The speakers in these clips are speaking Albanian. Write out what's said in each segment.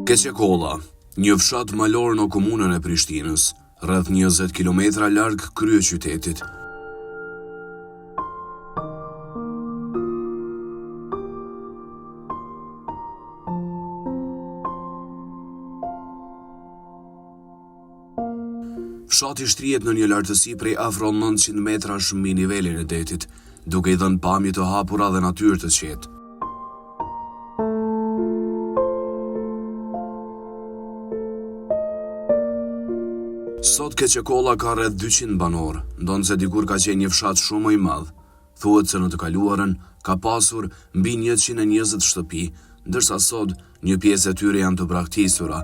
Keqekolla, një fshat malor në komunën e Prishtinës, rreth 20 kilometra larg kryeqytetit. Fshati shtrihet në një lartësi prej afro 900 metrash mbi nivelin e detit, duke i dhënë pamje të hapura dhe natyrë të qetë. Sot Keqekolla ka rreth 200 banor, ndonë se dikur ka qenë një fshat shumë më i madh. Thuhet se në të kaluarën ka pasur mbi 120 shtëpi, ndërsa sot një pjesë e tyre janë të braktisura.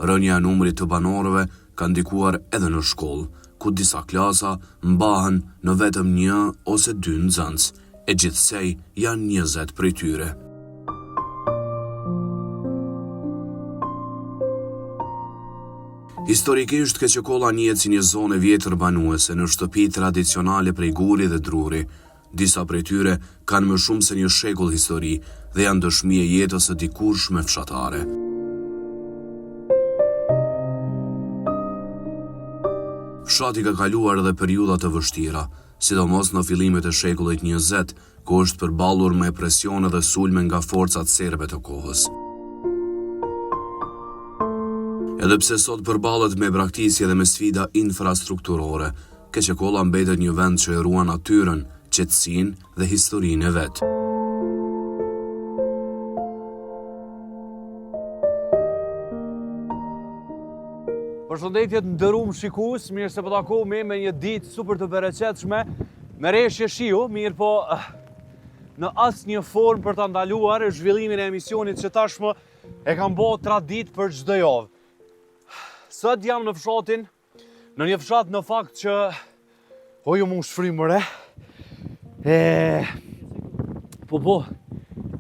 Rënja e numrit të banorëve ka ndikuar edhe në shkollë, ku disa klasa mbahen në vetëm 1 ose 2 nxënës, e gjithsej janë 20 prej tyre. Historikisht Keqekolla njihet si një zonë e vjetër banuese në shtëpi tradicionale prej guri dhe druri. Disa prej tyre kanë më shumë se një shekull histori dhe janë dëshmi e jetës së dikurshme fshatare. Fshati ka kaluar edhe periudha të vështira, sidomos në fillimet e shekullit 20, ku është përballur me presione dhe sulme nga forcat serbe të kohës. Edhe pse sot përballet me braktisje dhe me sfida infrastrukturore, Keqekolla mbetet një vend që e ruan natyrën, qetësinë dhe historinë e vet. Përshëndetje të nderuar shikues, mirë se po takohemi me një ditë super të bereqetshme, me reshje shiu, mirë po në asnjë formë për ta ndaluar zhvillimin e emisionit që tashmë e kam bërë tradit për çdo javë. Sot jam në fshatin, në një fshat në fakt që ju më shfrymëre.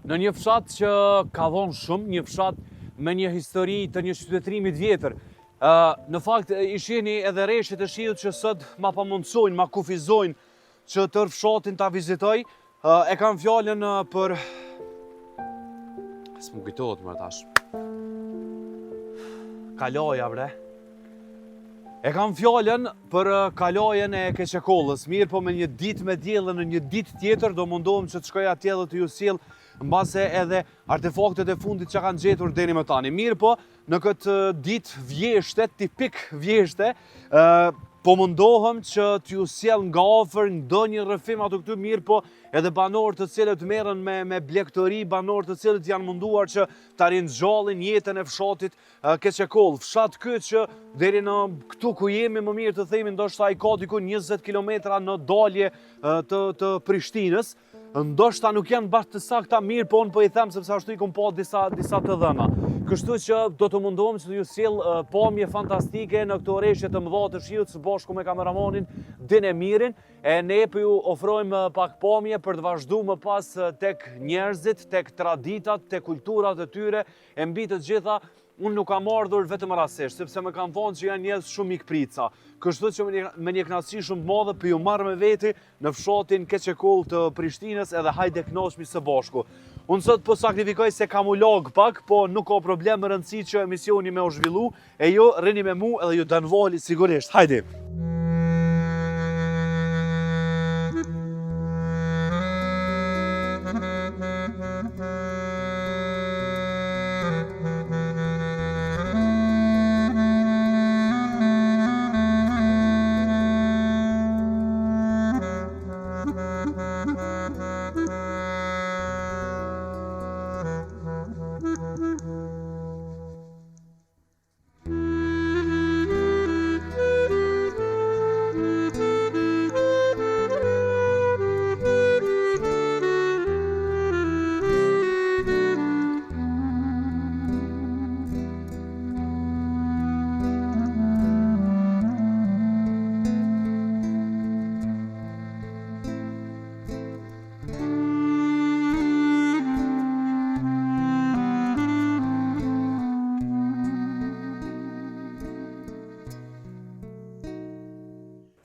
Në një fshat që ka dhonë shumë, një fshat me një histori të një qytetërimit vjetër. Në fakt, ishini edhe reshjet e shiut që sot ma pamundsojnë, ma kufizojnë që tërë fshatin ta vizitoj. E kam fjallën për... S'mu kujtohet më tash. Kalaja, bre. E kam fjallën për kalajën e Keqekollës. Mirë, po me një ditë me diell dhe në një ditë tjetër do mundohem që të shkoj atje dhe të ju sjell mbase edhe artefaktet e fundit që kanë gjetur deri më tani. Mirë, po në këtë ditë vjeshte, tipik vjeshte, po mundohem që t'ju sjell nga afër ndonjë rrëfim ato këtu, mirë, po edhe banorë të cilët merren me blegtori, banorë të cilët janë munduar që ta rinxhallin jetën e fshatit Keqekollë. Fshat ky që deri në këtu ku jemi, më mirë të themi, ndoshta ai ka diku 20 kilometra në dalje të Prishtinës. Ndoshta nuk janë bashkë të sakta, mirë, po unë po i them sepse ashtu i kam pa disa të dhëna. Kështu që do të mundohem që të ju sjell pamje fantastike në këto reshje të mëdha të shiut së bashku me kameramanin Dinemirin, e ne po ju ofrojmë pak pamje për të vazhduar më pas tek njerëzit, tek traditat, tek kulturat e tyre, e mbi të gjitha. Unë nuk kam ardhur vetëm rastësisht, sepse më kanë thonë që janë njerëz shumë mikprica. Kështu që me një kënaqësi shumë të madhe për ju marrë me veti në fshatin Keqekollë të Prishtinës, edhe hajde kënaqemi së bashku. Unë sot po sakrifikoj se kam u lag pak, po nuk ka problem, më rëndësi që emisioni me u zhvillu, e ju rrini me mu edhe ju danvali sigurisht. Hajde!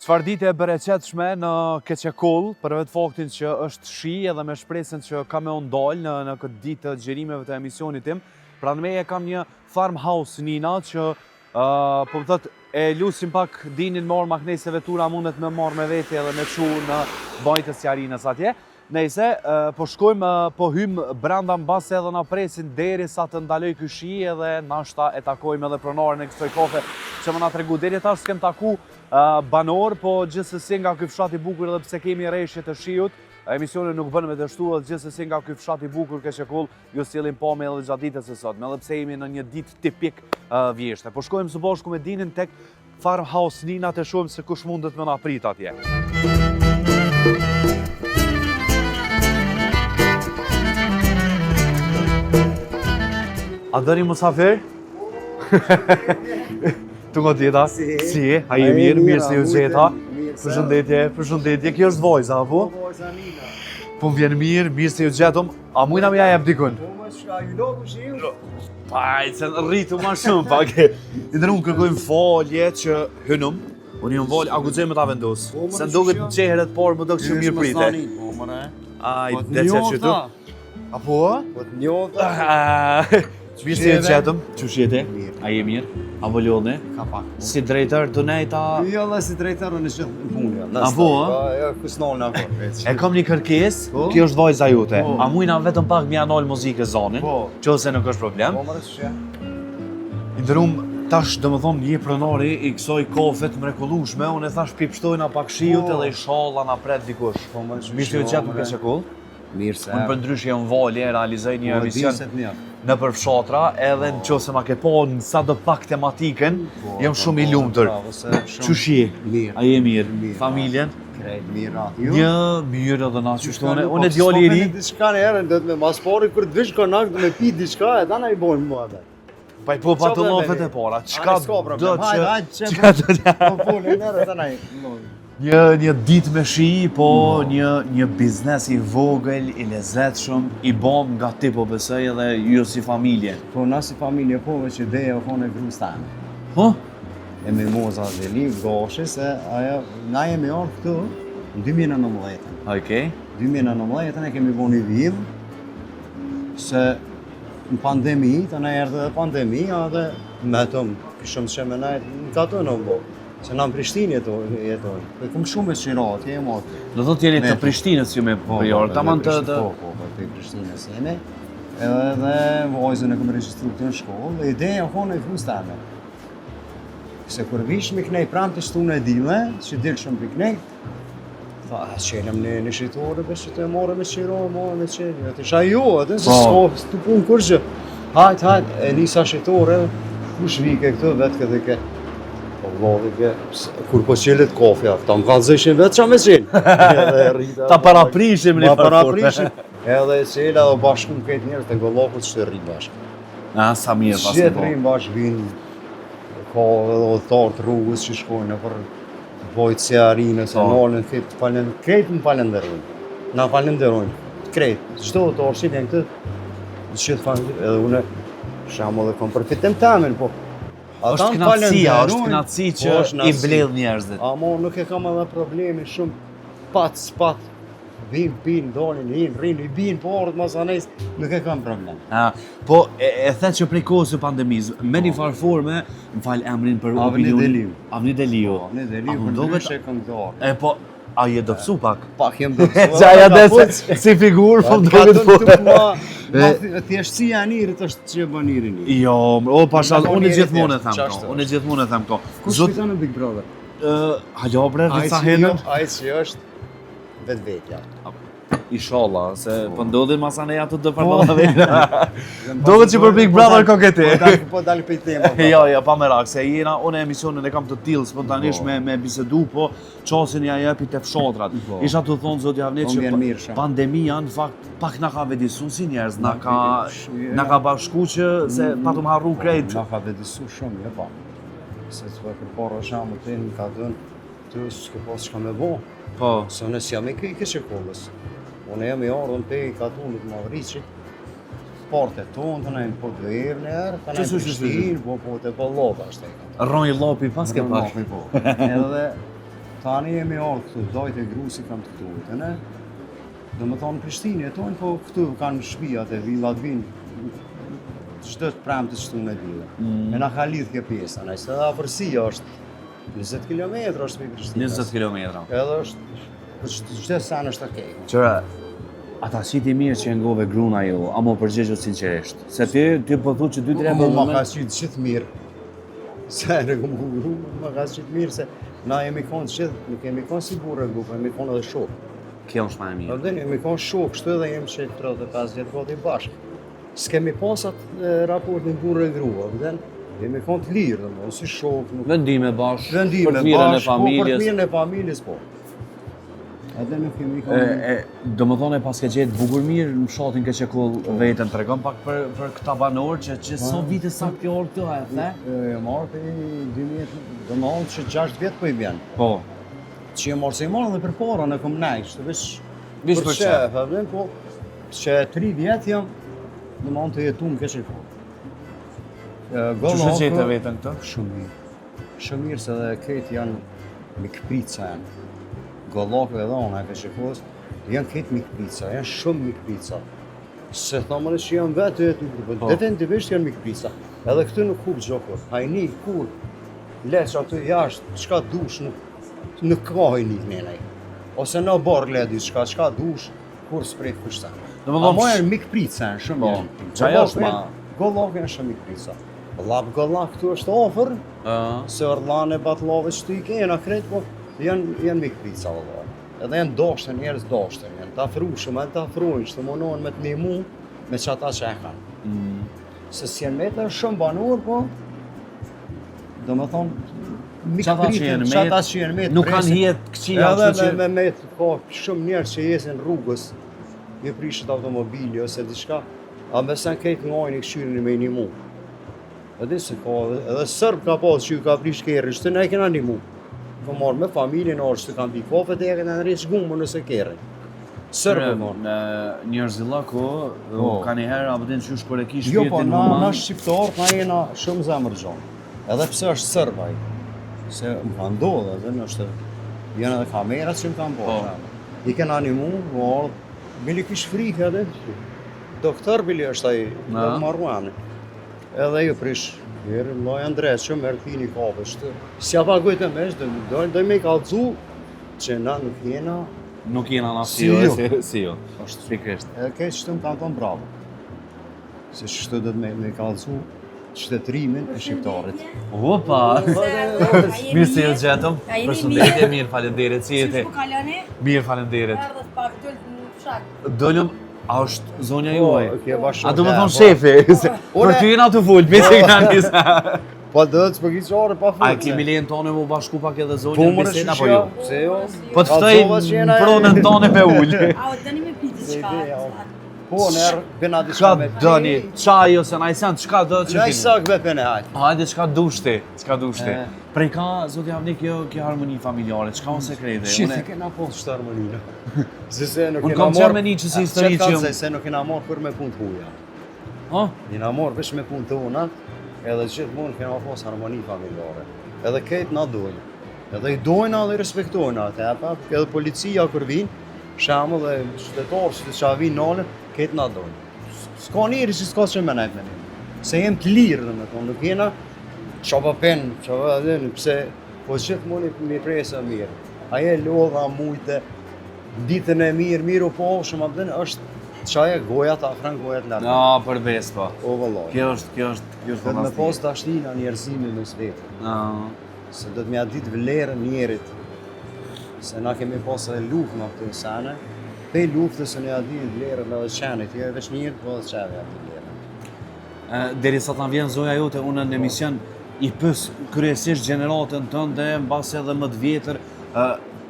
Çfarë dite e bereqetshme në Keçekull, për vetë faktin që është shi edhe me shpresën që ka me ndalë në këtë ditë të xhirimeve të emisionit tim. Pra në meje kam një farmhouse nina që po më thot e lusim pak dinin me orë maknese vetura mundet me marrë me vete edhe me çu në bajtës jarinës atje. Nejse, po shkojmë, po hymë brenda mbas edhe na presin deri sa të ndaloj ky shi edhe nashta e takojmë edhe pronarin e kësaj kafe që më na tregu. Deri tash s'kem taku banor, po gjithsesi nga ky fshat i bukur edhe pse kemi rreshje të shiut, emisioni nuk bën me të shtu edhe gjithsesi nga ky fshat i bukur Keçekull, ju sjellim pa me edhe gjatë ditës së sotme, edhe pse jemi në një ditë tipik vjeshte. Po shkojmë së bashku me Dinin tek Farmhouse Nina të shohim se kush mundet me na prit atje. A dëri musafir? Tu nga tjeta? Si e? A je mirë? Mirë se ju gjeta? Përshëndetje, kjo është vojza, apo? Vojza Nina. Po më vjen mirë se ju gjetëm. A mujna me ja jep dikun? Po më shka, ju loku që ju? Paj, se në rritu ma shumë, pa ke. Ndërëm kërkojmë falje që hynum. Unë jam falje, a ku gjejmë ta vendos? Se ndoket në qeheret por më do kështë mirë prite. Po më ne. Aj, deqe që tu. Apo? Po të njohë. Mirë se ju gjetëm. Qysh jete? Mirë. A je mirë? A vëllone? Ka pak. Si drejtër të nejta... Jo, dhe si drejtarë në që në punë. Apo, Jo, kusnol në akor. E kam një kërkes, Po? kjo është vajza jute. Po. A mujna vetëm pak mja nol muzikë zonin, Po. qose nuk është problem. Po më rësë Ndërum, tash dhe më thonë një pronari i kësoj kofet mrekullueshme, unë e thash pipshtojna pak shiut Po. edhe i shalla na pret dikush. Po më rësë Mirë se ju gjatë në Keçekull. Mirë se. Unë për ndryshë jam valje, realizoj një emision një. në për fshatra, edhe në qose ma ke po në sa do pak tematikën, jam shumë i lumtur. Qysh je? Mirë. A je mirë? Mirë. Familjen? Krejt mirë atë. Një mirë edhe na qysh tonë. Unë e djali i ri. Diçka në herën, do të me maspori, kur të vish konak, do me pi diçka, e ta na i bojnë mua atë. Pa i po pa të lofet e para, qka do që... Qka do që... Po folë, nërë, ta na i... Një ditë me shi, po një biznes i vogël, i lezetshëm, i bom nga ti po besoj edhe ju si familje. Po na si familje po, veç ideja o kone grus tane. Po? E me moza dhe li, goshe, se ajo, na jemi orë këtu në 2019. Okej. 2019 e kemi bo një vidh, se në pandemi, të na erdhe dhe pandemia dhe me tëm, kishëm që me najtë në katë në bo. Se na në Prishtinë jetojnë. Dhe kumë shumë e qirat, jem atë. Do të tjeni të Prishtinës ju me përjorë, tamam të... Po, të Prishtinës jemi. Edhe vojzën e këmë regjistru të në shkollë, dhe ideja kone e frus teme. Se kur vish me knej pram të shtu në edhime, që dilë shumë për knej, tha, qelem në shqitore, be që të more me qiroj, more me qelem. Atë isha jo, atë se s'ko, s'tu punë kur që. Hajt, e nisa shqitore, kush vike këtu, vetë këtë ke. Kur po qelet kofja, ta më kalëzëshin vetë qa me qenë. Ta paraprishim një farforte. Paraprishim. Edhe e qela dhe bashku më këtë njerës të ngëllokut që të rrinë bashkë. Sa mirë pas Që të rrinë bashkë vinë, ka edhe odhëtarë të rrugës që shkojnë në për vojtë se arinë, se nalën, kretë më falenderojnë. Na falenderojnë, kretë. Çdo të orësit e në këtë, që të falenderojnë, edhe une shamë dhe kom përfitim tamen, po. është knatësi që i mbledh njerëzit. Amo nuk e kam edhe problemi shumë pat, vinë, pinë, dolin, rinë, i binë, po orët masanes, nuk e kam problem. Po, e the që prej kohës së pandemisë, me një farë forme, më falë emrin për opinionin. Avni Deliu. Avni Deliu, për ndryshe këngëtar. E po, a je dopsu pak? Pak jem dopsu. Qaja dhe si figurë, po më doket po. Thjeshtësia e nirit është që bën nirin. Jo, o pashallah, unë gjithmonë e them këto. Kush fiton në Big Brother? Hajo bre, Rica Hedon. Ai që është vetvetja. Inshallah, se po ndodhin masaneja të dëpërbalave. Dohet që për Big Brother ka këti. Po dalë për tema. Jo, pa merak, se jena, unë emisionin e kam të tillë spontanisht me bisedu, po qasin ja jepi të fshatrat. Isha të thonë zoti Avnet që pandemia në fakt pak na ka vedisu si njerëz, na ka bashku që se patum harru krejt. Na ka vedisu shumë, jo pa. Se të për porë shamë të në ka dënë, të s'ke pas që ka me bo. Po. Se në s'jam i Keçekullës. Unë jam i ardhën pe i katunit Mavricit, porte tonë, të nejmë po të erë në erë, të nejmë Prishtinë, po të bëllota është e ka. Rroni lopi pas ke pak. Edhe Tani jemi orë këtu, dojt e grusi kam të këtu, ne? Dhe më thonë Prishtinë jetojnë, po këtu kanë shtëpijat e villat vinë, çdo të pramë të shtunë e villa. E na ka lidh kjo pjesa, na se afërsia është 20 kilometra është me Prishtinës. 20 kilometra. Edhe është çdo sa është okej. Qëra, ata qiti mirë që ngove gruna ju, a më përgjigju sinqerisht. Se ti po thu që 2-3 Po ma më ka qitë qëtë mirë. Se në këmë gru, ma ka qitë mirë se na jemi konë qëtë, nuk jemi konë si burë e grupë, jemi konë edhe shokë. kjo është ma e mirë. Dhe jemi konë shokë, shtë edhe jemi që 35 vjetë gati bashkë. S'kemi pasat raportin burë e grua, dhe jemi konë të lirë, dhe si shokë. Vendime bashkë, Vendime për të mirën e bashkë, po për të familjes. mirën e familjes, po. Edhe nuk kemi konë... Do më thone pas ke gjetë bukur mirë në fshatin ke qekull vetën, të regon pak për këta banorë që so vite sa kjo orë këtu, e the? E marrë për 2000, do më thonë që 6 vjetë po i vjenë. Po. Që e marrë se i marrë dhe për para në kom nejsh, të Vish për për qef, po që 3 vjetë jam, do më thonë të jetu në keqe kohë. Që shë gjetë vetën këtë? Shumë mirë. Shumë mirë se dhe këtë janë mikprica janë. Gollakve edhe ona e keqe kohës, janë këtë mikprica, janë shumë mikprica. Se thomën që janë vetë jetu në grupë, definitivist janë mikprica. Edhe këtë nuk hubë gjokur, hajni, kur, leç aty jashtë, çka dush, nuk ka hajni kënenaj. Ose në barë ledi, çka dush, kur s'prej kushta. Amo janë mikprica janë, shumë janë. Qaja është ma... Gollakve janë shumë mikprica. Lap gollak këtu është ofër, se orlane batlove që të i kena kretë, po janë mikprica vëllai. Edhe janë dashtë, njerëz dashtë, janë të afrushëm, janë të afrojnë, që të munohen me të nimu me që ata që e kanë. Se si janë metë shumë banor, po, do më thonë, mikpritën, që ata që janë metë, nuk kanë jetë këqia, edhe me metë, ka shumë njerëz që jesin rrugës, një prishët automobili ose diçka, a besen kejtë ngajnë i këshyrin me i nimu. Edhe se ka, edhe sërb ka pas që ju ka prish kerrin, që të ne kena nimu. Ka marrë me familjen orë që të kanë pi kafe të eke në rrisë gumë nëse kerrin. Sërbë marrë. Njerëzilla ku, ka njëherë abëtin që shkore ki Jo, po, shpjetin na shqiptarët na jena shumë zemër gjonë. Edhe pse është sërbaj. Se më ka ndodhë, edhe nështë, janë edhe kamerat që më kanë bërë. I kena animu, bili kish frikë edhe. Doktor bili është ai, do marruani. Edhe ju prish. Herë, loj Andres që mërë pini kafe, si a pagoj të mesh, dojnë me i kalcu që na nuk jena... Nuk jena na si jo. Si jo, është fikrisht. Edhe këtë që të më kanë tonë bravo. Se që të dhëtë me i kalcu qytetrimin e shqiptarit. Opa! Mirë se ju gjetëm, përshëndetje, mirë falenderit, si jete? Mirë falenderit. Dollëm, a është zonja juaj? A do më thonë shefi? Për ty jena të full, pisi këna njësa. Po dhe të përgjit që orë pa full. A kemi lejnë tonë mu bashku pak edhe zonja në biset apo jo? Se jo. Po të ftoj në pronën tonë me ullë. A o dëni me piti qka? Po nërë, bëna diçka Qka me ti. dëni? Qaj ose na i sen, qka do që Nga i kini? sak be pene hajtë. Hajde, qka dushti? Qka dushti? Prej ka, zoti Avni, kjo harmoni familjare, qka unë sekrete? Shiti kena posë qëtë harmoninë. Unë kam qërë me një që si histori që jëmë... Se nuk kena morë për me punë të huja. Kena morë vesh me punë të una, edhe gjithë mund kena posë harmoni familjare. Edhe kejtë na dojnë. Edhe i dojnë dhe i respektojnë atë, edhe policia kër vinë, shamë dhe qytetarë që qa vinë nalë, kejtë na dojnë. S'ka njëri që s'ka që me nejtë me një. Se jem të lirë dhe me tonë, nuk jena qa pa penë, qa pa dhe pëse, po gjithë mundi mi presa mirë. Aje lodha mujte, ditën e mirë u po shumë abden, është qaje goja të afran goja të lartë. Ja, për vespa. O vëlloj. Kjo është Dhe me pas të ashtina njerëzimi me svetë. Se do të mja ditë vlerën njerit. Se na kemi pas edhe luft në këtë sene. Pe luftës se ne a ditë vlerën edhe qenit, jo e veç njerët, po edhe qeve atë vlerën. Deri sa ta vjen zoja jote, unë në emision i pës kryesisht gjeneratën tënde dhe mbas edhe më të vjetër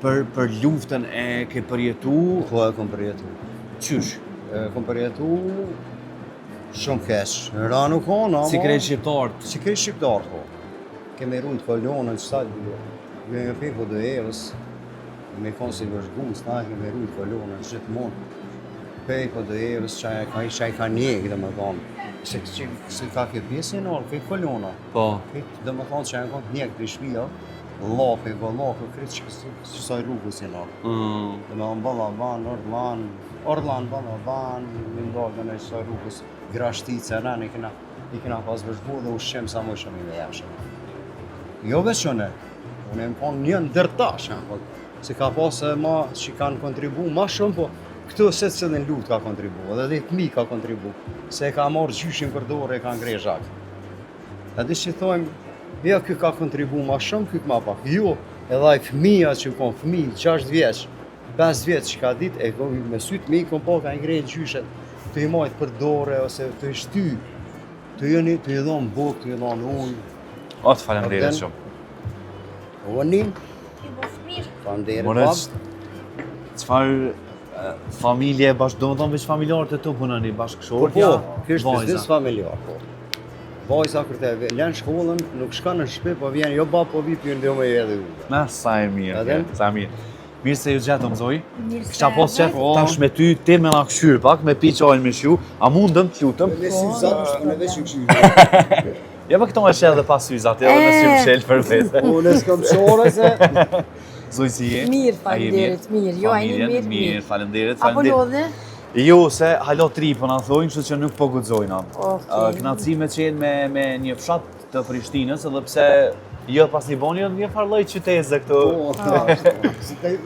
për luftën e ke përjetu. Po e kom përjetu. Qysh? Kom përjetu shumë kesh. Ranu kona, Si krejt shqiptarët. Si krejt shqiptarët, po. Kemi rrujt kolonën, qësaj, me me pepo dhe evës, me konë si vërshgus, na kemi rrujt kolonën, gjithë mund. Pepo dhe evës, që ka njekë, dhe më thonë. Se ka këtë pjesë në orë, këtë kolona. Po. Këtë dhe më thonë që e në konë njekë të shpia, Lapi, vëllapi, kretë që sa rrugës jenë arë. Dhe me Balaban, Orlan, Balaban, me ndalë në sa rrugës, Grashtica, rënë, i kena pas vëzhbu dhe ushqem sa më shumë i me jashëm. Jo veçone, unë e më konë një ndërtash, se ka pas ma që kanë kontribu ma shumë, po këto se cilin lutë ka kontribu, edhe dhe fëmi ka kontribu, se ka marrë gjyshin për dorë e ka ngrej zhak. Edhe që thojmë, ja ky ka kontribu ma shumë, ky ma pak. Jo, edhe ai fëmija që konë fëmi, 6 vjeç, 5 vjeç që ka dit, e me sytë mi konë po ka ngrej gjyshet, të i majtë për dorë, ose të i shty, të i dhonë bukë, të i dhonë unë. O, të falemderit shumë. Unë, Ti bo fëmir. falemderit More, babë. çfarë familje bashkë, do më thonë veç familjarët e tu punoni, Po, bashkëshortja, kështë biznes familjar, po. Vajza kur të lën shkollën, nuk shka në shtëpi, po vjen jo bab, po vi pjën dhe me edhe u. Na, sa e mirë, Edhe? sa e mirë. Mirë se ju gjetëm, Zoj. Mirë se Kisha pos qef Po. tash me ty, ti me na këshyr pak, me pi qajnë me shiu, a mundëm, lutëm? Me syzat është në veç u këshyri. Ja për këto me shel dhe pas syzat, edhe me sy më shel për vete. Unë s'kam qore se... Zoj si je? Mirë, A je faleminderit, mirë. Jo, ai Familjen, mirë, mirë, mirë. falenderit, Apo falenderit. lodhe? Jo, se halo 3 po na thojnë, kështu që nuk po guxojna. Okej. Knaci me qenë me një fshat të Prishtinës, edhe pse jo pas një boni, një farloj qyteze këtu.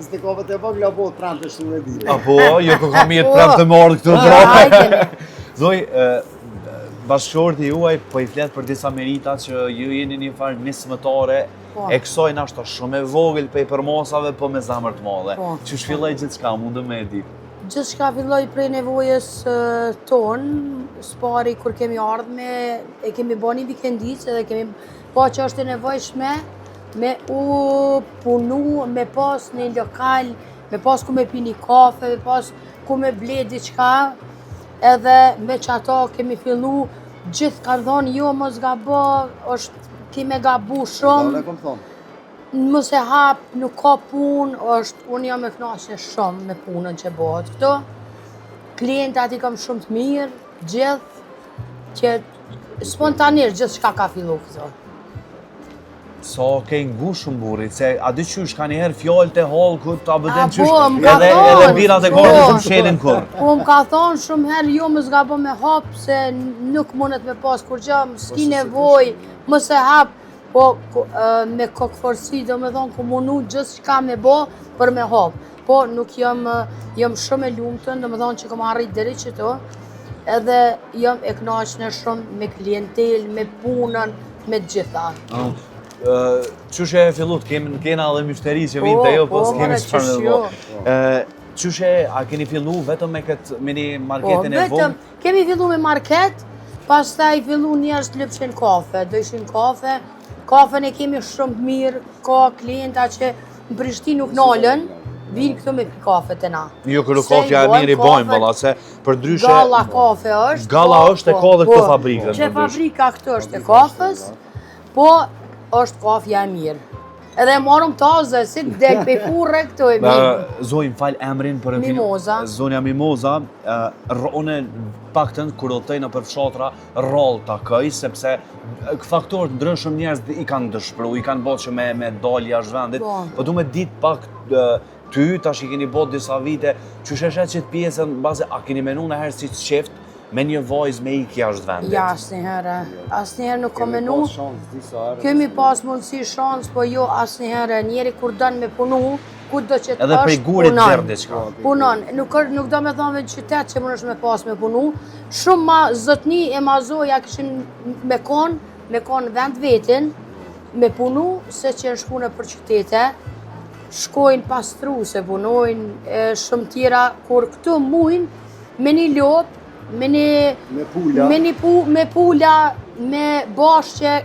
S'te kove të vogla po pranë të shumë e di. Apo, jo ku kam mirë Po. prap të mordë këtu. Hajde. Zoj, bashkëshorti juaj po i flet për disa merita që ju jeni një farë nismëtare Po. e kësoj nashta shumë e vogël pe i përmosave, po me zamër të madhe. Po. Që shfilloj gjithçka, mundëm me e ditë. Gjithçka filloi prej nevojës tonë, spari kur kemi ardhme, e kemi bën një vikendicë edhe kemi po që është e nevojshme me u punu, me pas në lokal, me pas ku me pi një kafe, me pas ku me ble diçka, edhe me që ato kemi fillu, gjithë kanë thonë jo mos gabo, është ti me gabu shumë. Dole kom thonë. Mos e hap, nuk ka punë, unë jam e kënaqur shumë me punën që bëhet këto. Klientat i kam shumë të mirë, gjithë, që spontanisht gjithë shka ka fillu këto. So ke ngushëm burrit, se a di qysh ka njëherë fjallë të hallë ku ta bëden A, qysh, po, m'ka edhe thonë, birat e po. gardit nuk shelin kur. Po më ka thonë shumë herë, jo më zgabo me hap, se nuk mundet me pas kur gjë, s'ki nevoj, mos e hap, po me kokëforsi, do me thonë, ku munu gjithë shka me bo për me hap. Po nuk jam shumë e lumëtën, do me thonë që kam arrit deri qëto, edhe jam e kënaqur shumë me klientel, me punën, me të gjitha. Qysh e fillut, kena edhe myshteri që vinë të jo, po s'kemi more, çfarë qysh me jo. bo. Qysh e, a keni fillu vetëm me këtë mini marketin e vetëm, vonë? kemi fillu me market, pastaj fillu njerëz të lëpshin kafe, do ishin kafe. Kafen e kemi shumë të mirë, ka klienta që në Prishtinë nuk nalën, vinë këtu me pi kafe të na. Jo, kërë Se kafja e jojnë mirë i bojmë, kafen- balla, se për ndryshe... Galla kafe është. Galla po, është e po, ka dhe po. këtë fabrikën, Që për ndryshe. fabrika këtu është e kafës, po është kafja e mirë. Edhe e marrëm tazë, si del pe furre këtu e mirë. Zoj, më falë emrin për Mimoza. Zonja Mimoza, une paktën kur do të në për fshatra rol të këj, sepse faktorët ndryshëm njerëz i kanë dëshpëru, i kanë botë që me dalë jashtë vendit, po du me ditë pak ty, tash i keni botë disa vite, që sheshet që të pjesën, baze, a keni menu në herë si të qeft, me një vajzë me ik jashtë vendit? Ja, asnjëherë nuk kam menu. Kemi pas shansë disa herë. Kemi pas mundësi shansë, po jo asnjëherë. Njeri kur don me punu, ku do që të Edhe prej është, gurit punon. dherë diçka. Punon. Nuk do me thonë vetë qytet që mundesh me pas me punu. Shumë ma zotni e ma zoja kishin me kon vend vetin, me punu, se që në shkune për qytete, shkojnë pastru se punojnë, shumë tjera, kur këtu mujnë me një lop, me pula, me bashkë,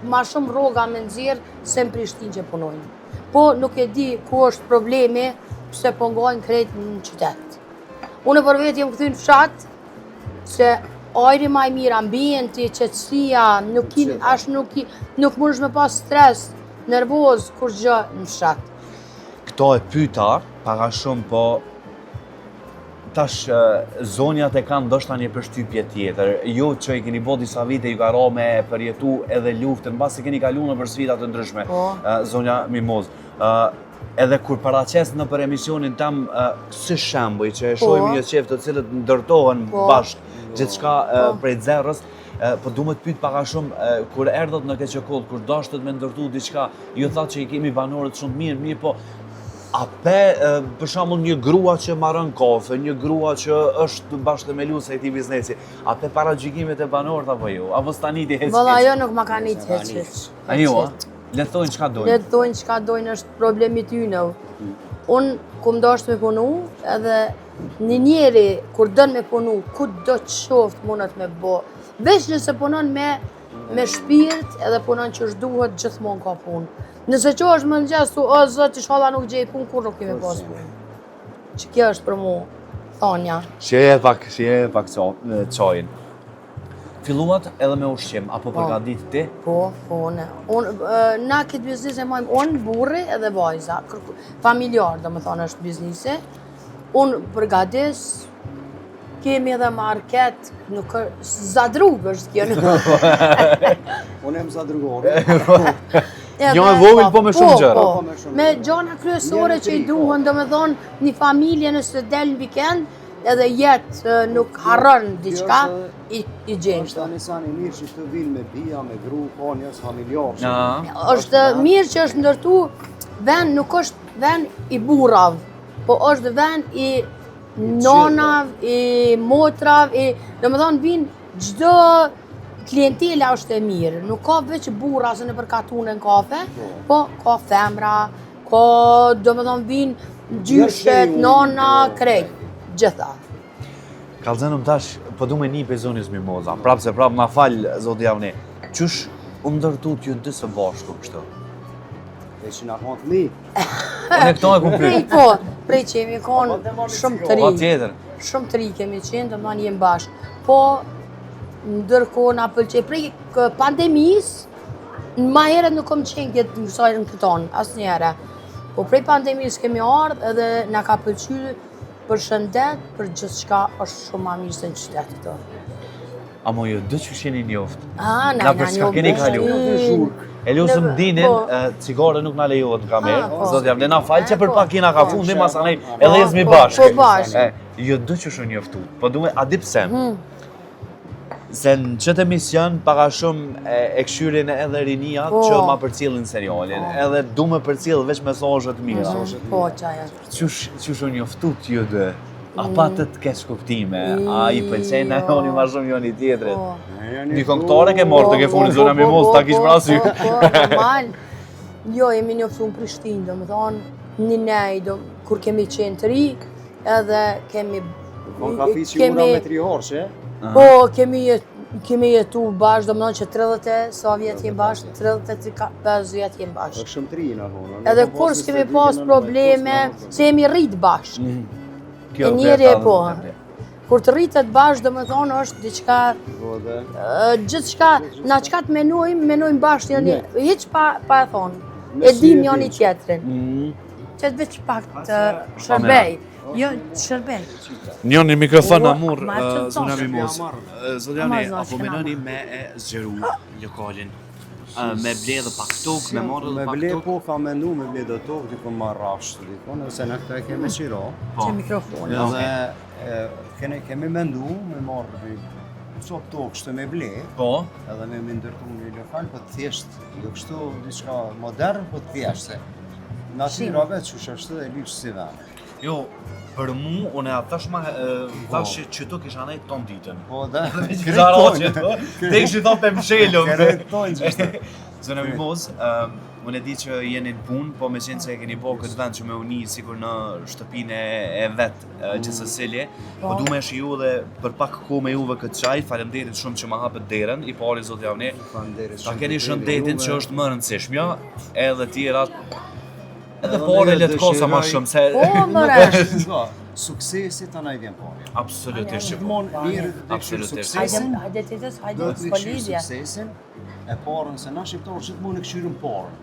ma shumë rroga me nxjerr se në Prishtinë që punojnë. Po nuk e di ku është problemi, pse po ngajnë krejt në qytet. Unë për vetë jam këthy në fshat, se ajri ma i mirë, ambienti, qetësia, nuk mundesh me pas stres, nervoz, kur gjë në fshat. Këto e pyta, para shumë, po tash zonjat e kanë ndoshta një përshtypje tjetër. Ju që i keni bërë disa vite ju ka rënë me përjetu edhe luftën, mbasi keni kaluar nëpër sfida të ndryshme. Zonja Mimoz. Edhe kur paraqes në për emisionin tam si shembuj që e shohim një qef të cilët ndërtohen bashkë gjithçka prej zerrës, po du më të pyet pak a shumë kur erdhët në Keqekull, kur dashët me ndërtu diçka, ju thatë që i kemi banorët shumë të mirë, po a pe, për shembull një grua që marrën kafe, një grua që është bashkë me lusa e këtij biznesi, a pe para gjykimet e banorët apo jo? Apo s'tani ti hec? Valla ajo nuk ma ka një heq. Ajo, le të thojnë çka dojnë. Le të thojnë çka dojnë, është problemi tyne. Unë kum dashtë me punu, edhe një njeri kur dën me punu, ku do të qoftë mundet me bo. Veç nëse punon me shpirt edhe punon që është duhet, gjithmonë ka punë. Nëse që është më në gjestu, o zot, inshallah nuk gjej punë, kur nuk kemi pas punë. Që kjo është për mu, thonja. Shjeje pak çajin. Filluat edhe me ushqim, apo përgatit ti? Po, ne. Na këtë biznis e majmë, unë, burri edhe vajza. Familjar, dhe më thonë, është biznisi. Unë përgatis, kemi edhe market, nuk është zadrug është kjo. Unë jam zadrugore. Jo e vogël, po me shumë gjëra. Me gjëra kryesore që i duhen, dhe më thonë, një familje nëse del në vikend, edhe jetë nuk harron diçka, i gjenë. Është anisani mirë që të vinë me bia, me gru, ka njës familjar. Është mirë që është ndërtu vend, nuk është vend i burrav, po është vend i nonav, i motrav, dhe më thonë vinë gjdo klientela është e mirë. Nuk ka veç burra se në përkatune në kafe, po ka femra, ka dhe më thonë vinë gjyshet, nona, krejt. Gjitha. Kallëzënëm tash, po du me një pe zonjës Mimoza, prapë se prapë ma falë, zotë javni. Qysh u ndërtu t'ju dy së bashku kështu? E që nga kanë të mi. Unë e këto e kumpy. Prej që jemi konë shumë të ri. Pa tjetër. Shumë të ri kemi qenë, dhe më jem bashkë. Po, ndërkohë nga pëlqej. Prej pandemis, ma herët nuk kom qenë këtë mësajrën këtonë, asë njëre. Po prej pandemis kemi ardhë edhe nga ka pëlqy për shëndet, për gjithë shka është shumë ma mirë se në qytetë këto. Amo ju dy që sheni njoftë. Na për çka keni kalu. E lusëm dinin, cigare nuk na lejohet në kamerë. Zotë jam, na falë që për pak kina ka fundi, masanej edhe jezmi bashkë. Po bashkë. Ju dy që shë njoftu. Po dume, a di pse? Se në qëtë emision, paka shumë e këshyrin edhe rinijat që ma përcjellin serialin. Edhe du me përcjell veç mesazhet mira. Po, qaja. Që shë njoftu t'ju dhe? A pa të keq kuptime? A i pëlqen e oni ma shumë joni tjetrit? Një këngëtare ke morë të ke funi zona Mimoz, ta kish pra sy. Po, normal. Jo, jemi njoftu në Prishtinë, do më thonë, një nej, kur kemi qenë të ri, edhe kemi... Kon ka fi që ura me 3 orë, që? Po, kemi jetu bashkë, do më thonë që 30 sa vjetë jem bashkë, 35 vjetë jem bashkë. Është shumë të ri në vonë. Edhe kur s'kemi pas probleme, se jemi rritë bashkë. E njeri e po. Kur të rritet bashkë, do më thonë, është diçka... Gjithë shka, na qka të menojmë bashkë, hiq pa e thonë. E dim njoni tjetrin. Që të veç pak të shërbej. Jo, shërbej. Njoni mikrofon amur, Martë zona të Mimoz. Zodjani, apo menoni me e zgjeru lokalin? Me ble dhe pak tokë, me marrë dhe Me pak ble tokë? po ka menu me ble dhe tokë, dikon ma rafshë, dikon, nëse në këta e keme qiro. Që mikrofon. Edhe kemi mendu me marrë qop tokë shtë me ble, Po? edhe me ndërtu një lokal, po thjesht, jo kështu diçka modern, po thjesht se. Natyrave që është dhe lyqë si vend. Jo, për mu, unë e thash që qëto kisha nejtë ton ditën. Po dhe, Te kështë i thonë për mshelëm. krejtojnë që është. Zona Mimoz, unë e di që jeni në punë, po me qenë se e keni po këtë vend që me uni sikur në shtëpinë e vetë që Cecilie, po du me shiju dhe për pak ko me juve këtë qaj, falemderit shumë që ma hapët derën, i pari zot javni, ta keni shëndetin që është më rëndësishmja, edhe tjerat, edhe pare le të kosa ma shumë, se... Po, mëresh. Suksesi të na i vjen pare. Absolutisht që po. Gjithmonë mirë të këshirë suksesin, Hajde të do të s'po këshirë lidhja. suksesin, e parën se na shqiptarë gjithmonë e këshirën parën.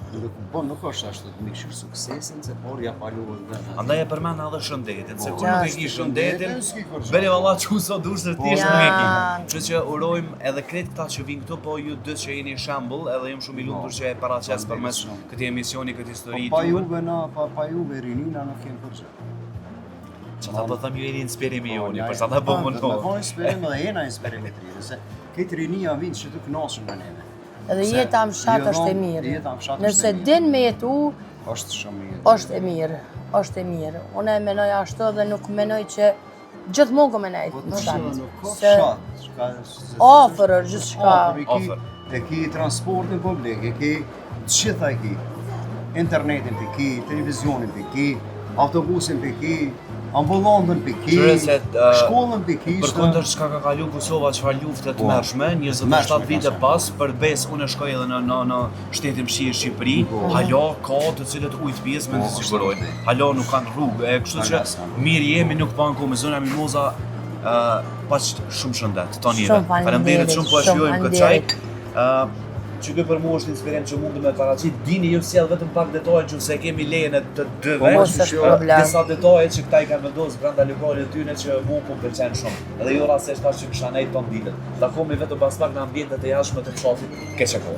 Nuk është ashtu të mikshër suksesin, se por ja paluhet dhe. Andaj e përmend edhe shëndetin, se kur Ja, nuk e ki shëndetin, s'ki kur bele valla që so dushër thjesht Ja. nuk e ki. Kështu që urojmë edhe kretë këta që vinë këtu, po ju dy që jeni shembull, edhe jam shumë i lumtur që e paraqes përmes këtij emisioni, këtë histori Pa tuaj. juve na, pa juve rinina nuk kem për gjë. Që ta po thëm ju jeni inspirimi joni, për sa ta po Me mundohem. po inspirim dhe jena inspirim e trire, se këtë rinia vinë që të kënaqën me neve. Edhe Se jeta në fshat jo, është e mirë. jeta në fshat është Nëse e mirë. din me jetu, Është shumë mirë. është e mirë. Është e mirë. Unë e menoj ashtu dhe nuk menoj që gjithmonë ko menoj. Po Më të thani. shumë nuk ka Se fshat. Afër është gjithçka. Afër. E ki transportin publik, e ki gjitha e ki. Internetin për ki, televizionin për ki, autobusin për ki, ambulantën për ki, Qyre se, shkollën për ki. Përkundër çka ka kalu Kosova, çfarë lufte të mërshme, 27 vite pas, përbes unë shkoj edhe në shtetin fshi Shqipëri, hala ka të cilët ujtë pjesë me të sigurojnë. Hala nuk kanë rrugë, e kështu që mirë jemi nuk pa në zona Mimoza, pas shumë shëndet, tonive. Shumë Faleminderit shumë po e shumë shijojmë këtë çaj. Që kjo për mua është inspirim që mundu me paraqit, dini ju sjell vetëm pak detaje që se kemi lejen e të dyve. Mos është problem. Disa detaje që këta i kanë vendosur brenda lokalit tyne që mua po pëlqen shumë. Edhe jo rastësisht tash që kisha nejt ton ditët. Takohemi vetëm pas pak në ambientet e jashtme të fshatit Keqeko.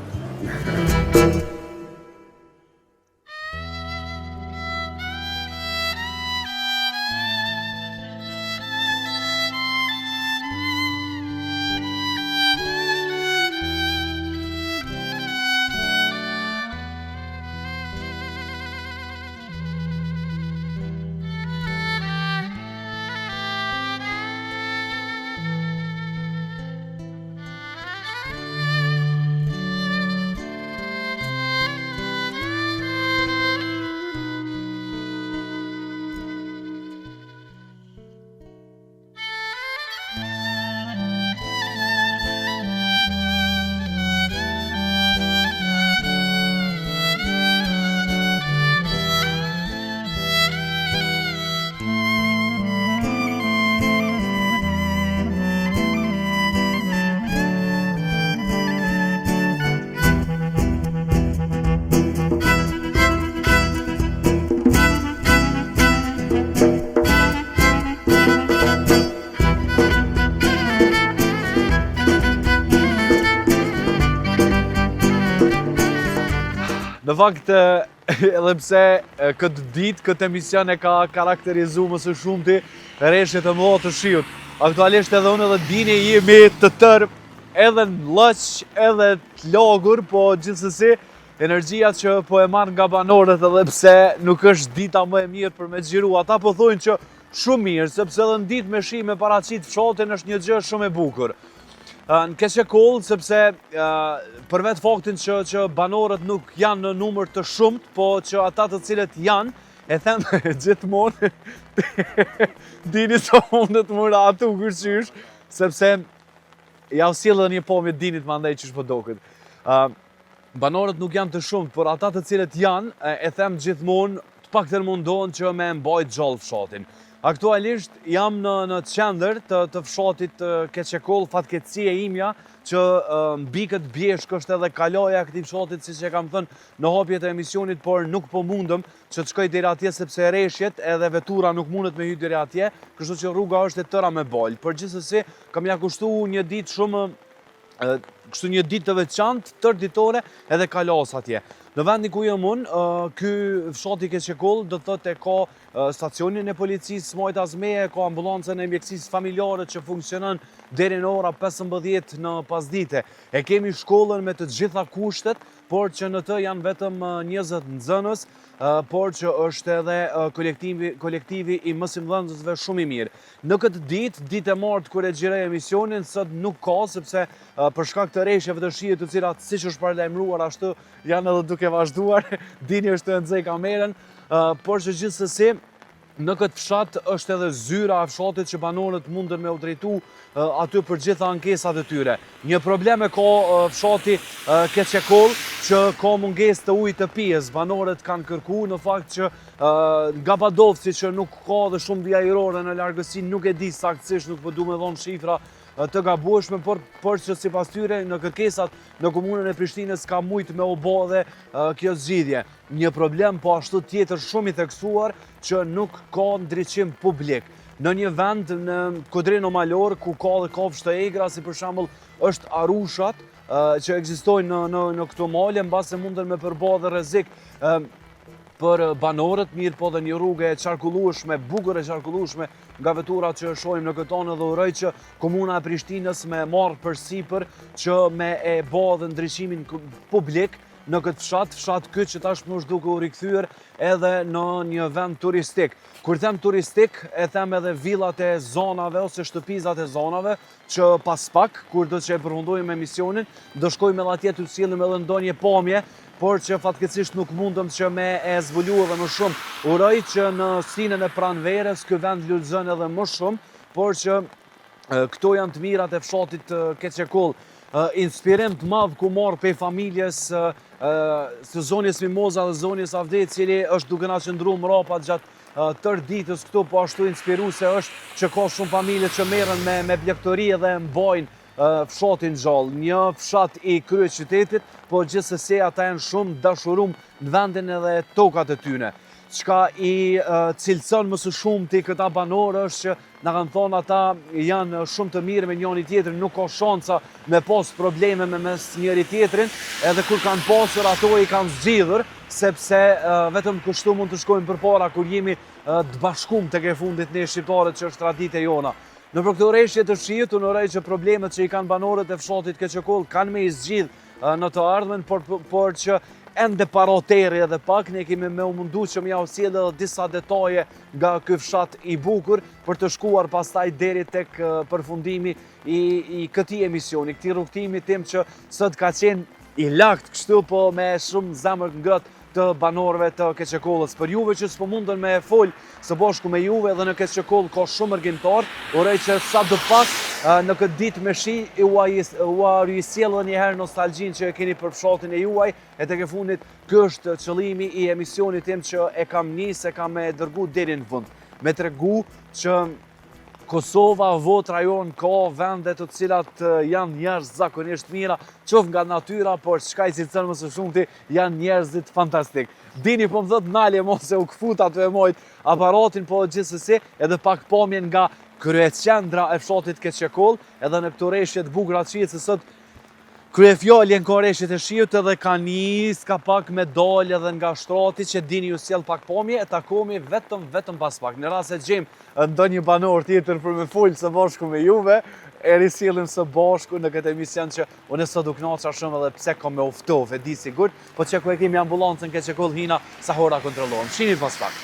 Në fakt, edhe pse këtë ditë, këtë emision e ka karakterizu më së shumti rreshtet e mëdha të shiut. Aktualisht edhe unë edhe Dini jemi të tërë, edhe në lëq, edhe të lagur, po gjithsesi energjia që po e marr nga banorët edhe pse nuk është dita më e mirë për me xhiru. Ata po thonë që shumë mirë, sepse edhe në ditë me shi me paraqit fshatin është një gjë shumë e bukur. Në Keqekoll, sepse për vetë faktin që banorët nuk janë në numër të shumt, po që ata të cilët janë, e them gjithmonë, Dini sa mundet mëra atu kërqysh, sepse ja u sjellë një pomje Dinit mandej që shpo doket. Banorët nuk janë të shumt, por ata të cilët janë, e them gjithmonë, të paktën mundohen që me mbajt gjallë fshatin. Aktualisht jam në qendër të fshatit Keqekoll, fatkeqësia imja që mbi këtë bjeshk është edhe kalaja këtij fshatit, siç e kam thënë në hapjet e emisionit, por nuk po mundëm që të shkoj deri atje sepse rreshjet edhe vetura nuk mundet me hyrë deri atje, kështu që rruga është e tëra me balë. Përgjithsesi kam ja kushtuar një ditë shumë kështu një ditë të veçantë, tërditore edhe kalas atje. Në vendin ku jam unë, ky fshati Keqekoll do të thotë ka stacionin e policisë Smajta Zmeje, ka ambulancën e mjekësisë familjare që funksionon deri në ora 15 në pasdite. E kemi shkollën me të gjitha kushtet, por që në të janë vetëm 20 nxënës, por që është edhe kolektivi i mësimdhënësve shumë i mirë. Në këtë ditë e martë kur e xhiroj emisionin, sot nuk ka, sepse për shkak të rreshjeve të shiut të cilat siç është paralajmëruar ashtu janë edhe duke vazhduar, Dini është të nxej kamerën, por që gjithsesi në këtë fshat është edhe zyra e fshatit që banorët mundën me u drejtu aty për gjitha ankesat e tyre. Një problem e ka fshati Keqekoll që ka mungesë të ujit të pijes. Banorët kanë kërkuar në fakt që nga Badovci që nuk ka dhe shumë vijë ajrore në largësi, nuk e di saktësisht, nuk po du me dhonë shifra të gabueshme, por që sipas tyre në kërkesat në komunën e Prishtinës ka mujt me u bë dhe kjo zgjidhje. Një problem po ashtu tjetër shumë i theksuar që nuk ka ndriçim publik. Në një vend në Kodrino Malor ku ka dhe kafshë të egra, si për shembull është Arushat, që ekzistojnë në këto male, mbase mundën me përbë dhe rrezik për banorët, mirë po dhe një rrugë e qarkullueshme, bukur e qarkullueshme nga veturat që shohim në këtë anë, dhe uroj që komuna e Prishtinës me marrë përsipër që me e bë dhe ndriçimin publik në këtë fshat këtë që tashmë është duke u rikthyer edhe në një vend turistik. Kur them turistik, e them edhe villat e zonave ose shtëpizat e zonave, që pas pak, kur do që e përfundojmë emisionin, do shkojmë edhe atje të sillim edhe ndonjë pamje, por që fatkeqësisht nuk mundëm që me e zbulu edhe më shumë. Uroj që në sinën e pranverës ky vend lulëzon edhe më shumë, por që këto janë të mirat e fshatit Keçekull. Inspirim të madh ku marr pe familjes së zonjës Mimoza dhe zonjës Avde, cili është duke na qëndruar mrapa gjatë tërë ditës këtu, po ashtu inspiruese është që ka shumë familje që merren me blegtori dhe mbajnë fshatin gjallë. Një fshat i kryeqytetit, po gjithsesi ata janë shumë dashurum në vendin edhe tokat e tyre. Çka i cilëson më së shumti këta banorë është që na kanë thonë ata janë shumë të mirë me njëri tjetrin, nuk ka shansa me pas probleme me mes njëri tjetrin, edhe kur kanë pasur ato i kanë zgjidhur, sepse vetëm kështu mund të shkojmë përpara kur jemi të bashkuar tek e fundit ne shqiptarët, që është traditë jona. Në për këto rreshje të shiut, unë uroj që problemet që i kanë banorët e fshatit Keçekull kanë me i zgjidh në të ardhmen, por që ende paroteri edhe pak, ne kemi me u mundu që m'ja u sjellë edhe disa detaje nga ky fshat i bukur për të shkuar pastaj deri tek përfundimi i këtij emisioni, këtij rrugtimi tim që sot ka qenë i lakt kështu, po me shumë zemër ngrohtë të banorëve të Keçekullës. Për juve që s'po mundën me fol së bashku me juve, dhe në Keçekull ka shumë argimtar, uroj që sa do pak në këtë ditë me shi u risjellën një herë nostalgjin që e keni për fshatin e juaj, e tek e fundit ky është qëllimi i emisionit tim që e kam nisë, e kam e dërgu deri në fund. Me tregu që Kosova, vot rajon, ka vende të cilat janë njerëz zakonisht mira, qoftë nga natyra, por çka i cilëson më së shumti janë njerëzit fantastik. Dini po më thot nalje mos e u kfut atë e mojt aparatin, po gjithsesi edhe pak pamje nga kryeqendra e fshatit Keçekull, edhe në këto rreshje të bukura të shiut, se sot kryefjaljen ka rreshjet e shiut edhe ka nis ka pak me dalë edhe nga shtrati, që dini ju sjell pak pamje, e takohemi vetëm pas pak. Në rast se gjejmë ndonjë banor tjetër për me fol së bashku me juve, e risjellim së bashku në këtë emision që unë sot u kënaqa shumë, edhe pse kam me uftov, e di sigurt, po që ku e kemi ambulancën Keçekull hina sa hora kontrollohem. Shihni pas pak.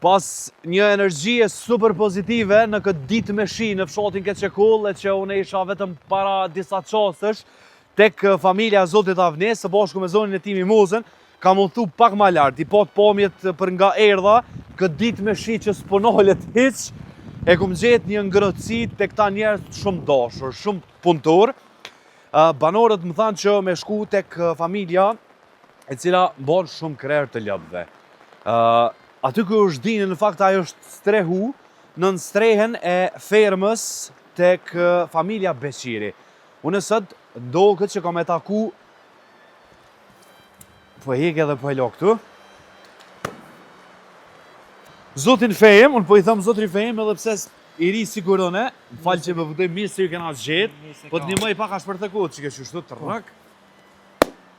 Pas një energjie super pozitive në këtë ditë me shi në fshatin Keçekull, e që unë isha vetëm para disa qasësh tek familja Zotit Avne, së bashku me zonin e tim Mimozën, kam unë thu pak ma lartë, i pat pamjet për nga erdha, këtë ditë me shi që s'po nolet hiq, e kom gjetë një ngrëtësi të këta njerëz shumë dashur, shumë punëtor. Banorët më thanë që me shku tek familja e cila bon shumë krerë të lëbëve. Aty ku është dinë, në fakt ajo është strehu në strehen e fermës tek familja Beqiri. Unë sot do këtë që kam e taku, po e hek edhe po e lo këtu. Zotin Fejem, unë po i thëmë Zotin Fejem edhe pse i ri sigurone, falë që më vëdoj mirë se ju kena zgjetë, po të një mëj pak ashtë për të kohë që ke qështu të rrak.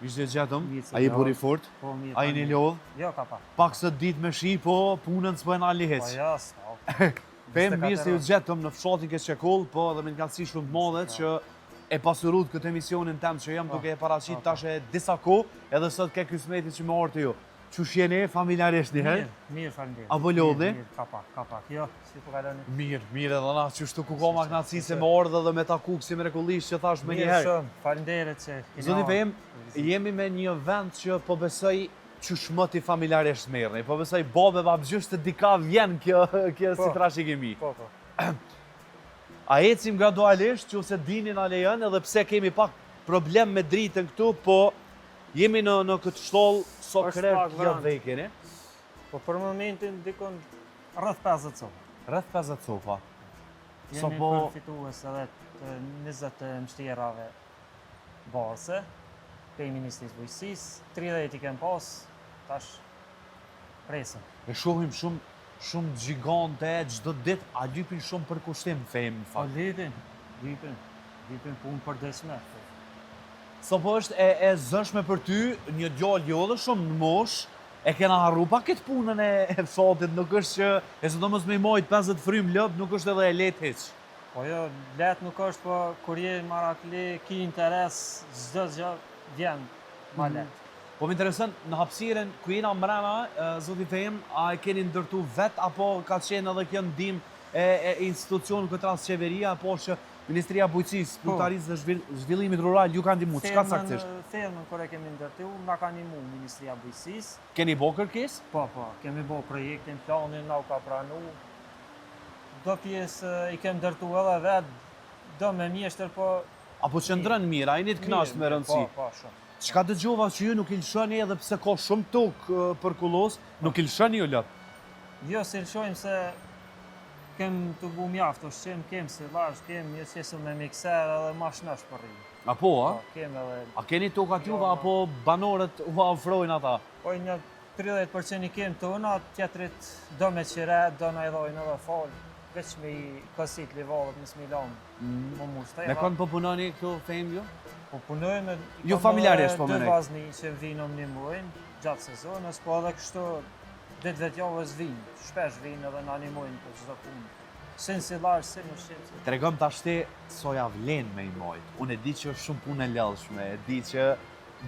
Ishte gjatëm, a i buri fort, a i një lodhë, Jo, ka pa. pak së dit me shi, po punën së bëjnë ali Po heq. jo, s'ka. Fejem mirë se ju gjatëm në fshatin ke Qekoll, po dhe me në kalësi shumë të madhe që e pasurut këtë emisionin tem që jam duke e paraqit tash e disa kohë, edhe sot ke kismeti që më orë ju. Që shjeni familjarisht një herë? Mirë, faleminderit. Apo lodhi? Mirë, ka pak. Jo, si po kaloni? Mirë edhe na që shtu ku ka ma knatësi se me ordhe dhe me taku kësi mrekullisht që thash me një Mirë herë. shumë, faleminderit që keni. Zoti Fejem, jemi me një vend që po besoj që shmëti familjarisht merrni. Po besoj babe babgjysht të dika vjen kjo si trashigimi. Po. A ecim gradualisht që se dinin a lejon edhe pse kemi pak problem me dritën këtu, po jemi në këtë shtoll so Është krerë pak të ja vend. vekeni. Po për momentin dikon rreth 50 copë. Rreth 50 copa. So Jemi po përfitues edhe të 20 mështjerave base, pej Ministrisë Bujqësisë, 30 i kem pas, tash presëm. e shohim shumë gjigante, çdo ditë a lypin shumë për kushtim Fejem në Po fakt. lypin punë për dëshme. So po është e zëshme për ty, një djalë jo dhe shumë në mosh, e kena harru pa këtë punën e fshatit, nuk është që, e sidomos me i majt 50 frym lëp, nuk është edhe e lehtë hiç. Po jo, let nuk është, po kur je marakli, ki interes, çdo gjë vjen ma let. Po më intereson, në hapësiren ku jena mbrana, zoti Fejem, a e keni ndërtu vet, apo ka qenë edhe kjo ndim e institucion këtë rast qeveria, apo që Ministria Bujqësisë, Punëtarisë dhe Zhvillimit Rural ju kanë ndihmuar, çka saktësisht? Fermën kur e kemi ndërtu, na ka ndihmu Ministria Bujqësisë. Keni bë kërkesë? Po, kemi bë projektin, planin, na u ka pranu. Do pjesë i kem ndërtu edhe vet, do me mjeshtër, po Apo qëndrën mirë, a jeni të kënaqur me rëndësi? Po, shumë. Çka dëgjova që ju nuk i lëshoni edhe pse ka shumë tokë për kullos, nuk i lëshoni ju lop. Jo, se lëshojmë se kem të bu mjaftë, ushqim, kem silazh, kem një qesu me mikser edhe mashinash për rrimë. Apo, a? Po, kem edhe... A keni tokat juve apo banorët u ofrojnë ata? Po, një 30% i kem tona, tjetrit do me qire, do na i dhojnë edhe falë, veç me i kësit livalët në smilamë, më mushtaj. Me kanë po punoni këtu Fejem ju? Po punojmë, Jo familjarisht po dy menoj. vazni që vinë më një muajnë gjatë sezonës, po edhe kështu ditë vetë javës vinë, shpesh vinë edhe në animojnë për çdo punë. Sin silazh, sin ushqim. Tregom tashti soja vlen me i mojt. Unë e di që është shumë punë e lëllshme, e di që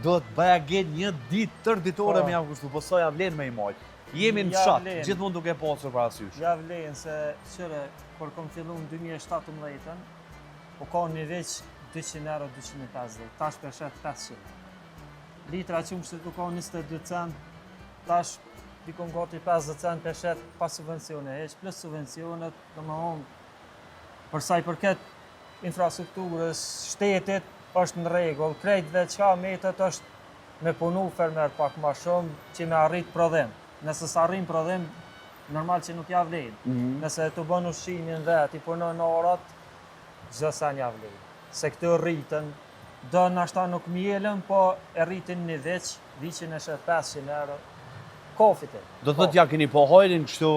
do të bëja gjet një ditë tër ditore Po. me jam kushtu, po soja vlen me i mojt. Jemi në Ja fshat, vlen. gjithmonë duke pasur parasysh. Ja vlen se qëre, kur kom fillu në 2017, po ka një veç 200 euro, 250, tash për shet 500. Litra qumshtit ku ka 22 cent, tash dikon gati 50 cent për shet pa subvencione, heq plus subvencionet, do më honë, për sa i përket infrastrukturës, shtetit është në rregull, krejtve qa metet është me punu fermer pak ma shumë që me arrit prodhim. Nëse s'arrin prodhim, normal që nuk ja vlen. Nëse të bën ushqimin vet, i punon orat, çdo sa ja vlen. Se këtu rritën, do nashta nuk mjelën, po e rritin një veç, viqin e shet 500 euro. Kofite. Do të thotë ja keni po hojrin kështu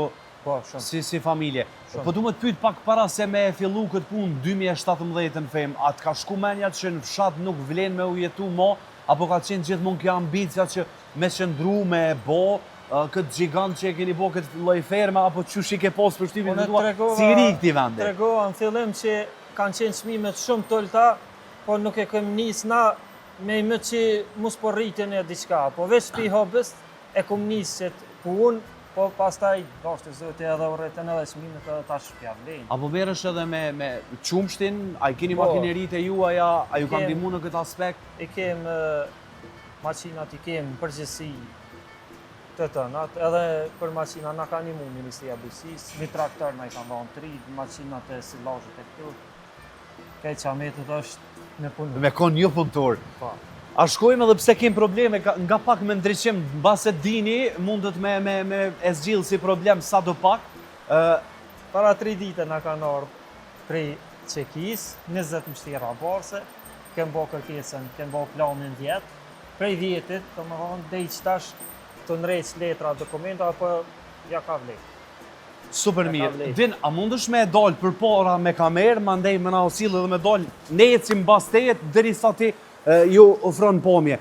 Po, shumë. si familje. Shumë. Po du më të pyet pak para se me fillu këtë punë 2017 Fejem, a të ka shku menja që në fshat nuk vlen me u jetu mo, apo ka qenë gjithmonë kjo ambicja që me qëndru me bo, këtë gjigant që e keni bo këtë lloj ferme, apo çush i ke pas përshtypjen Unë e tua, tregova- si i ri këtij vendi? Tregova në fillim që kanë qenë çmimet shumë të ulta, po nuk e kemi nis na me më që mos po rritin e diçka, po veç pi hobës e kom nisë punë, po pastaj dashte zoti edhe urrëtën edhe çmimet edhe tash pja vlen. Apo merresh edhe me qumshtin, a i keni Po. makineritë e juaja, a ju kanë Kem. ndihmuar në këtë aspekt? I kem makinat, i kem përgjithësi të tënat, edhe për maqina na ka nimu Ministria e Bujqësisë, një traktor na i ka dhënë 3, maqinat e silazhit e këtu. Këtë qametit është me punu. Me kon një punëtor. Po. A shkojmë edhe pse kem probleme, nga pak me ndryqim, mbase dini, mundet me e zgjillë si problem sa do pak. Para 3 dite na kanë ardhur prej Çekis, 20 mështira borse, kem bo kërkesën, kem bo planin vjetë, prej vjetit, të më thonë, dhe i qëtash të nrejq letra, dokumenta, apo ja ka vlejt. Super E ka mirë. vlerë. Din, a mundësh me dalë për para me kamerë, ma ndej me na osilë dhe me dalë necim bas tejet, dheri sa ti ju ofron pomje.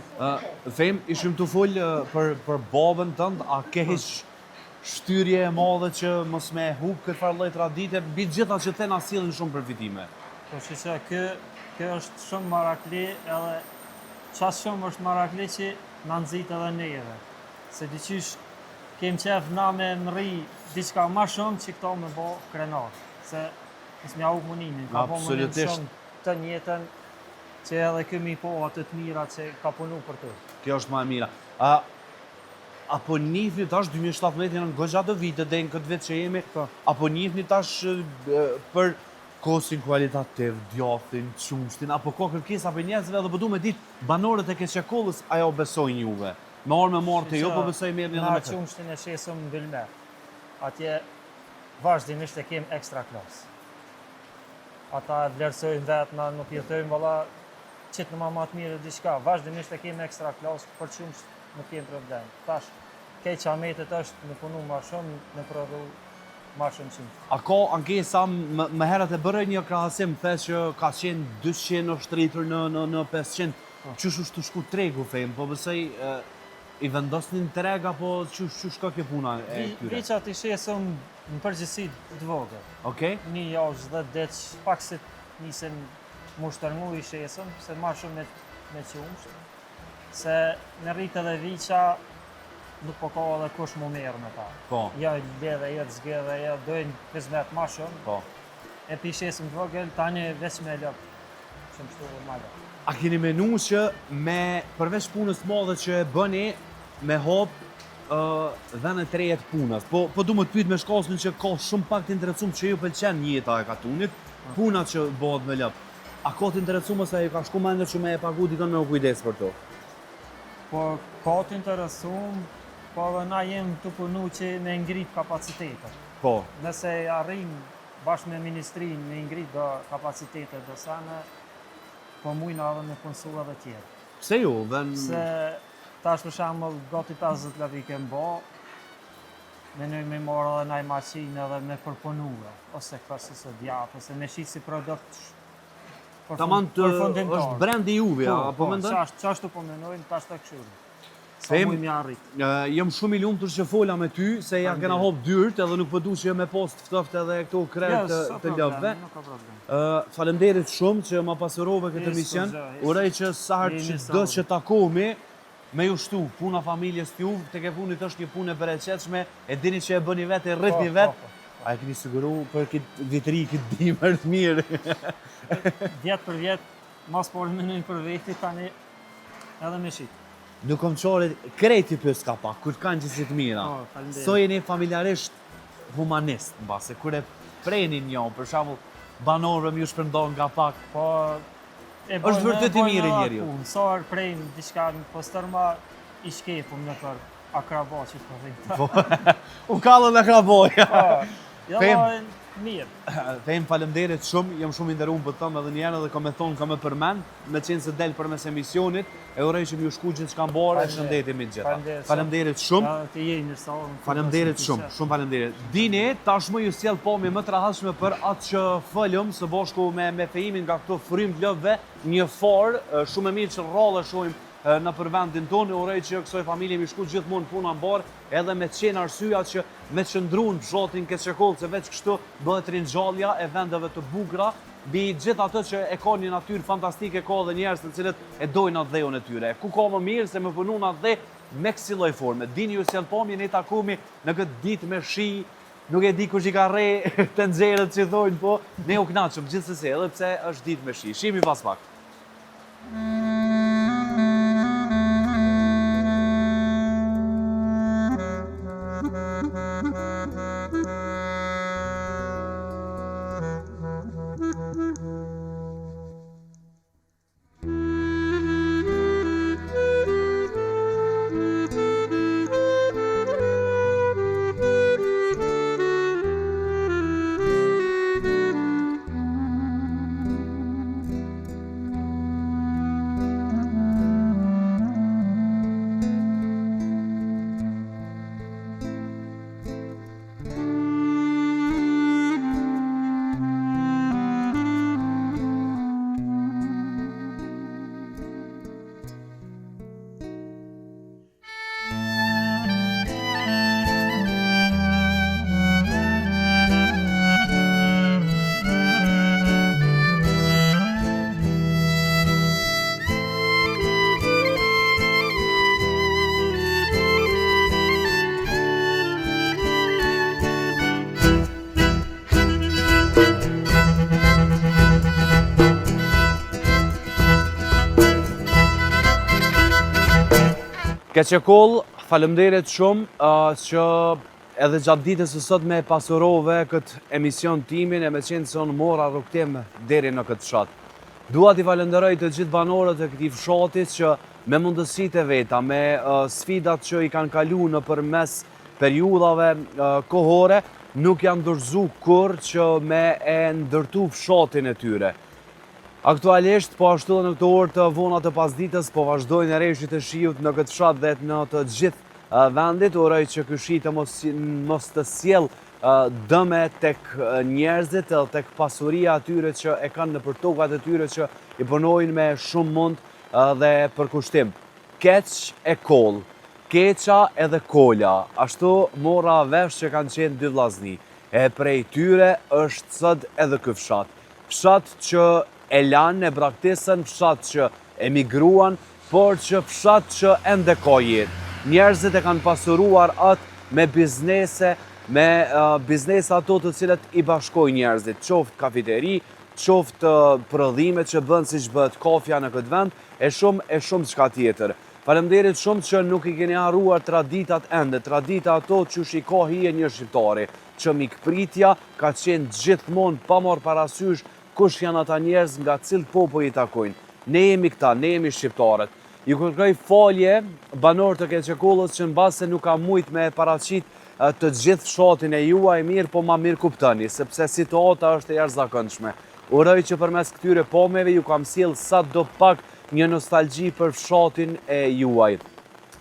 Them, ishim të full për babën tënd, a ke hiq shtyrje e madhe që mos me hub këtë farë lloj tradite, mbi gjitha që te na sillin shumë përfitime. Po që kjo është shumë marakli, edhe qas shumë është marakli që na nxit edhe neve. Se diqysh kem qef na me mri diçka ma shumë që këto me bo krenar. Se nësë mja u munimin, ka po munim Absolutisht. shumë të njetën që edhe këmi po atë të mira që ka punu për të. Kjo është më e mira. Apo njihni tash 2017 janë goxha do vite dhe në këtë vit që jemi, apo njihni tash për kosin kualitativ, djathin, qumshtin, apo ka kërkesa për njerëzve dhe po du me ditë banorët e Keqekollës ajo besojnë juve. Me orë me marë të jo, po besoj mirë një dhe Na me këtë. qumshtin e shesëm në Bilmer. Atje vazhdimisht e kem ekstra klasë. Ata e vlerësojnë vetë, na nuk jetojnë valla qitë në ma të mirë diçka. Vazhdimisht e kem ekstra klasë, për qumsht nuk kem problem. Tash, kej qametet është në punu ma shumë, në prodhu ma shumë qumsht. A ka ankesa, më herët e bërë një krahasim, thes që ka qenë 200 është rritur në 500, qysh është të shku tregu fejmë, po besoj i vendosnin treg, apo qysh ka kjo puna e këtyre? Viqat i shesëm në përgjithësi të vogël. Okej? Një javë 10 deq, pak se nisën mu shtërngu i shesëm, se ma shumë me qumsht. Se në rritë edhe viqa, nuk po ka edhe kush mu merë me ta. Po. Ja ledhe, ja të zgedhe, ja dojnë pizmet ma shumë. Po. E pi shesëm të vogël, tani veç me lëp. Shumë shtu ma lëp. A keni menu që përveç punës madhe që e bëni, me hop dhene të rejet punës. Po du më të pyet me shkasnin që ka shumë pak të interesum që ju pëlqen jeta e katunit, puna që bëhet me lëp. A ka të interesum ose ju ka shku mendë që me e pagu dikon me u kujdes për to? Po ka të interesum, po edhe na jem të punu që me ngrit kapacitetet. Po. Nëse arrim bashkë me ministrin me ngrit do kapacitetet do sane, po mujna edhe me punësu edhe tjerë. Pse ju? Se tash për shembull gati 50 lek i kem bo, menoj me marrë edhe naj maqinë edhe me përpunue, ose kësi së djatë, ose me shqit si produkt Taman përfundimtar. është brendi juve, apo mendon? Qashtu po menojnë, tash të këshurë. Sa Them, mujnë mi arrit. Jam shumë i lumtur që fola me ty, se ja kena hop dyrt, edhe nuk po du që me post ftoft edhe këto krejt të lëpve. Nuk ka problem. Falemderit shumë që ma pasurove këtë S'ka emision. gjë, Urej që sa herë që jeni do sa që takohemi, me ju shtu, puna familjes t'ju, të ke punit është një punë e bereqetshme, e dini që e bëni vetë, e rritni vetë. A e keni siguru për këtë vitëri, këtë dimër të mirë. Vjetë për vjetë, mas por menojnë për veti, tani edhe me shqit. Nuk kom qore krejti për s'ka pak, kur kanë gjithësit mira. Faleminderit. So jeni familjarisht humanist, në base, kur e prenin një, për shembull, banorëve më ju shpërndon nga pak. Po, Është vërtet i mirë njeriu. Sar prejnë diçka, po stërma i shkepum në për akraba që po rrinë. U kallën në kraboja. Ja, Them. mirë. Them falemderit shumë, jam shumë i nderuar për tëmë edhe njerë dhe kam e thonë, kam e përmend, me qenë se del për mes emisionit, e urej që m'ju shku gjithë shka mbarë, e shëndetim i gjitha. Falemderit shumë. Të jeni në salën. Falemderit shumë, shumë falemderit. Dini, tashmë ju sjell pomje më të rahatshme për atë që folëm së bashku me fejimin nga këto frymë të lëvëve, një farë shumë e mirë që rrallë shohim në për vendin tonë, urej që kësoj familje mi shku gjithmonë puna në barë, edhe me qenë arsyeja që me qëndrun fshatin Keqekollë, se veç kështu bëhet rinxhallja e vendeve të bukura, bi gjithë ato që e ka një natyrë fantastike, ka dhe njerëz të cilët e dojnë atë dheun e tyre. Ku ka më mirë se me punu në atë dhe me kësi lloj forme. Dini ju sjell pomje, ne takumi në këtë ditë me shi, nuk e di kush i ka rre të nxjerrët që thonë, po ne u kënaqëm gjithsesi, edhe pse është ditë me shi. Shihemi pas pak. Keqekoll, faleminderit shumë që edhe gjatë ditës së sot me pasurove këtë emision timin e me qenë se unë mora rrugtim deri në këtë fshat. Dua t'i falenderoj të gjithë banorët e këtij fshati që me mundësitë e veta, me sfidat që i kanë kalu në përmes periudhave kohore, nuk janë dorëzu kur që me e ndërtu fshatin e tyre. Aktualisht, po ashtu dhe në këtë orë të vona të pasdites, po vazhdojnë rreshtit e shiut në këtë fshat dhe në të gjithë vendit, uroj që ky shi të mos të sjell dëme tek njerëzit edhe tek pasuria atyre që e kanë nëpër tokat e tyre që i punojnë me shumë mund dhe përkushtim. Keq e koll, keqa edhe kola, ashtu mora vesh që kanë qenë dy vllazni. E prej tyre është sot edhe ky fshat. Fshat që e lanë, e braktisën, fshat që emigruan, por që fshat që ende ka jetë. Njerëzit e kanë pasuruar atë me biznese, me biznese ato të cilat i bashkojnë njerëzit, qoftë kafeteri, qoftë prodhime që bën siç bëhet kafja në këtë vend, e shumë çka tjetër. Faleminderit shumë që nuk i keni harruar traditat ende, tradita ato që i ka hije një shqiptari, që mikpritja ka qenë gjithmonë pa marrë parasysh kush janë ata njerëz nga cilë popull i takojnë. Ne jemi këta, ne jemi shqiptarët. Ju kërkoj falje banor të Keqekullës që n'base se nuk ka mujt me paraqit të gjithë fshatin e juaj mirë, po ma mirë kuptoni, sepse situata është e jashtëzakonshme. Uroj që përmes këtyre pomeve ju kam sjell sa do pak një nostalgji për fshatin e juaj.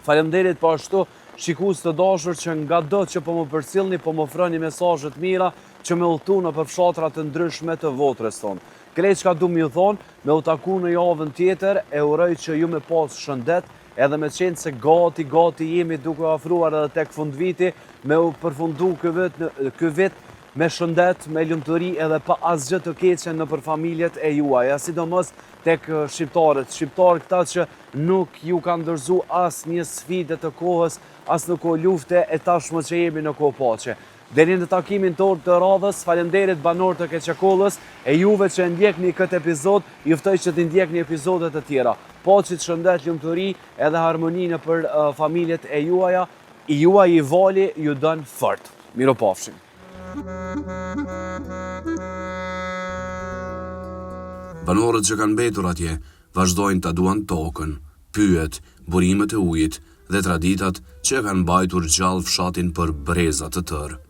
Faleminderit po ashtu shikues të dashur që nga do që po më përcjellni, po më ofroni mesazhe të mira që me udhëtu në për fshatra të ndryshme të votrës tonë. Krejt çka du m'ju thonë, me u taku në javën tjetër, e uroj që ju me pas shëndet, edhe me qenë se gati jemi duke afruar edhe tek fund viti, me u përfundu ky vit me shëndet, me lumturi edhe pa asgjë të keqe në për familjet e juaja, sidomos tek shqiptarët këta që nuk ju kanë dorëzu as një sfidë të kohës, as në kohë lufte e tashmë që jemi në kohë paqe. Deri në takimin tonë të radhës, faleminderit banor të Keqekullës e juve që ndjekni këtë epizod, ju ftoj që të ndjekni epizodet të tjera. Paqit, shëndet, lumturi edhe harmoni në për familjet e juaja, i juaj i vali ju dën fort. Miropafshim. Banorët që kanë mbetur atje vazhdojnë ta duan tokën, pyet, burimet e ujit dhe traditat që kanë mbajtur gjallë fshatin për breza të tërë.